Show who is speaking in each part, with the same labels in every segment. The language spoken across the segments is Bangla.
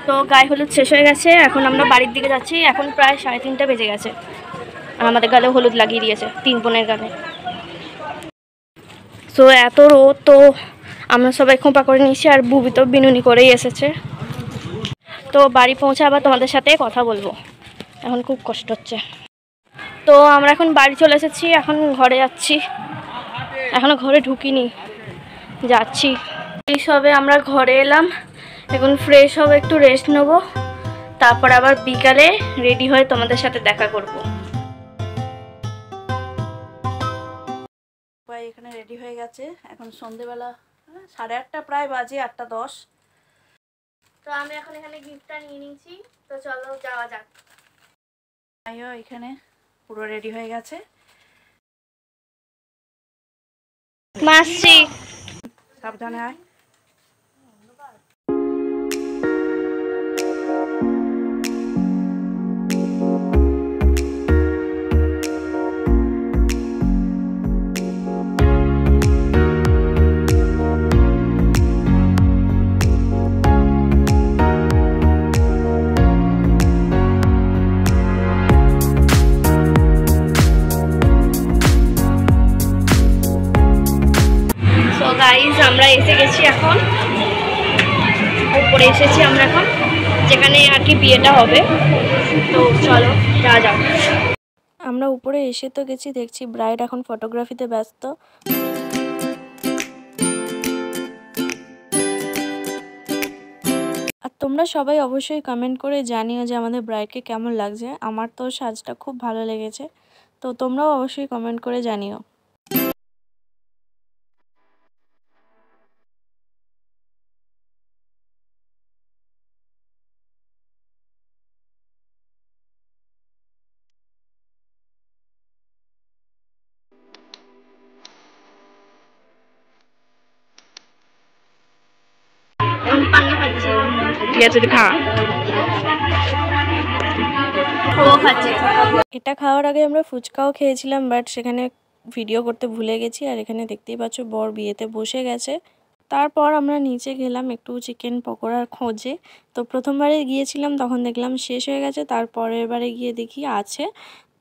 Speaker 1: তো গায়ে হলুদ শেষ হয়ে গেছে, এখন আমরা বাড়ির দিকে যাচ্ছি। এখন প্রায় 3:30 বেজে গেছে আর আমাদের গালে হলুদ লাগিয়ে দিয়েছে 3 বোনের গালে। তো এত রোদ, তো আমরা সবাই খোঁপা করে নিয়েছি আর বুবি তো বিনুনি করেই এসেছে। তো বাড়ি পৌঁছে আবার তোমাদের সাথে কথা বলবো, এখন খুব কষ্ট হচ্ছে। তো আমরা এখন বাড়ি চলে এসেছি, এখন ঘরে যাচ্ছি, এখনো ঘরে ঢুকিনি, যাচ্ছি। এই সবে আমরা ঘরে এলাম, এখন ফ্রেশ হবো, একটু রেস্ট নেবো, তারপর আবার বিকালে রেডি হয়ে তোমাদের সাথে দেখা করব। এখানে রেডি হয়ে গেছে, এখন সন্ধেবেলা 8:30 প্রায় বাজে, 8:10। তো আমি এখন এখানে গিফটটা নিয়ে নিয়েছি, তো চলো যাওয়া যাক। এখানে পুরো রেডি হয়ে গেছে, মাসি সাবধানে আয়। গাইজ আমরা এসে গেছি, এখন উপরে এসেছি আমরা এখন, যেখানে আর কি বিয়েটা হবে। তো চলো যাওয়া যাক। আমরা উপরে এসে তো গেছি, দেখছি ব্রাইড এখন ফটোগ্রাফিতে ব্যস্ত। আর তোমরা সবাই অবশ্যই কমেন্ট করে জানিও যে আমাদের ব্রাইডকে কেমন লাগছে। আমার তো সাজটা খুব ভালো লেগেছে, তো তোমরাও অবশ্যই কমেন্ট করে জানিও। এটা খাওয়ার আগে আমরা ফুচকাও খেয়েছিলাম, বাট সেখানে ভিডিও করতে ভুলে গেছি। আর এখানে দেখতেই পাচ্ছ বর বিয়েতে বসে গেছে। তারপর আমরা নিচে গেলাম একটু চিকেন পকোড়ার খোঁজে। তো প্রথমবারে গিয়েছিলাম তখন দেখলাম শেষ হয়ে গেছে, তারপরের বারে গিয়ে দেখি আছে।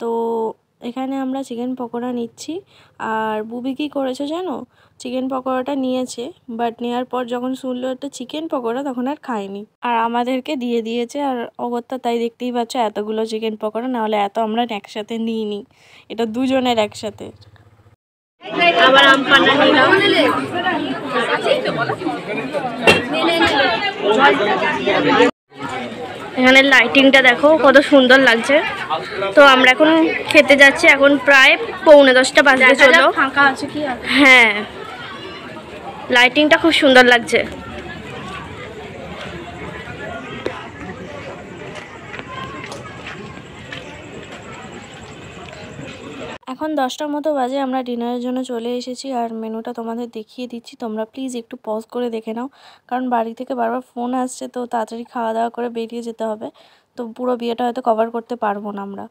Speaker 1: তো এখানে আমরা চিকেন পকোড়া নিচ্ছি। আর বুবি কী করেছে জানো, চিকেন পকোড়াটা নিয়েছে, বাট নেওয়ার পর যখন শুনলো এটা চিকেন পকোড়া তখন আর খায়নি, আর আমাদেরকে দিয়ে দিয়েছে। আর অগত্যা তাই দেখতেই পাচ্ছ এতগুলো চিকেন পকোড়া, নাহলে এত আমরা একসাথে নিইনি, এটা দুজনের একসাথে। আবার আম পান্না নিলাম। এখানে লাইটিংটা দেখো কত সুন্দর লাগছে। তো আমরা এখন খেতে যাচ্ছি, এখন প্রায় 9:45 বাজতে চলো। ফাঁকা আছে কি? হ্যাঁ, লাইটিংটা খুব সুন্দর লাগছে। এখন 10টার মতো বাজে, আমরা ডিনারের জন্য চলে এসেছি। আর মেনুটা তোমাদের দেখিয়ে দিচ্ছি, তোমরা প্লিজ একটু পজ করে দেখে নাও, কারণ বাড়ি থেকে বারবার ফোন আসছে, তো তাড়াতাড়ি খাওয়া দাওয়া করে বেরিয়ে যেতে হবে। তো পুরো বিয়েটা হয়তো কভার করতে পারবো না আমরা।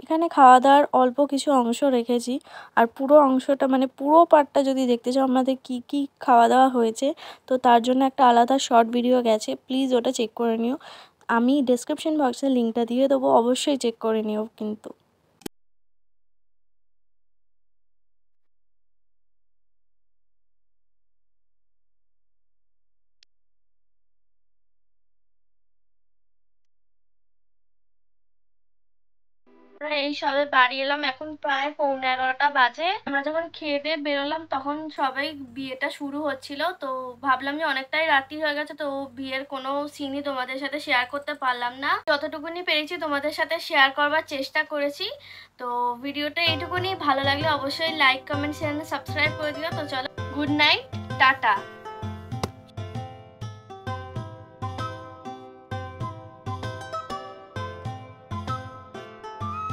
Speaker 1: এখানে খাওয়া দাওয়ার অল্প কিছু অংশ রেখেছি, আর পুরো অংশটা মানে পুরো পার্টটা যদি দেখতে চাও আমাদের কি কি খাওয়া দাওয়া হয়েছে, তো তার জন্য একটা আলাদা শর্ট ভিডিও গেছে, প্লিজ ওটা চেক করে নিও। আমি ডেসক্রিপশন বক্সে লিঙ্কটা দিয়ে দেবো, অবশ্যই চেক করে নিও কিন্তু। এই সবে বাড়ি এলাম, এখন প্রায় 11:15 বাজে। আমরা যখন খেয়ে দিয়ে বেরোলাম তখন সবাই বিয়েটা শুরু হচ্ছিল, তো ভাবলাম যে অনেকটাই রাত্রি হয়ে গেছে, তো বিয়ের কোনো সিনই তোমাদের সাথে শেয়ার করতে পারলাম না। যতটুকুনি পেরেছি তোমাদের সাথে শেয়ার করবার চেষ্টা করেছি। তো ভিডিওটা এইটুকুনি, ভালো লাগলে অবশ্যই লাইক কমেন্ট শেয়ার সাবস্ক্রাইব করে দিও। তো চলো, গুড নাইট, টাটা।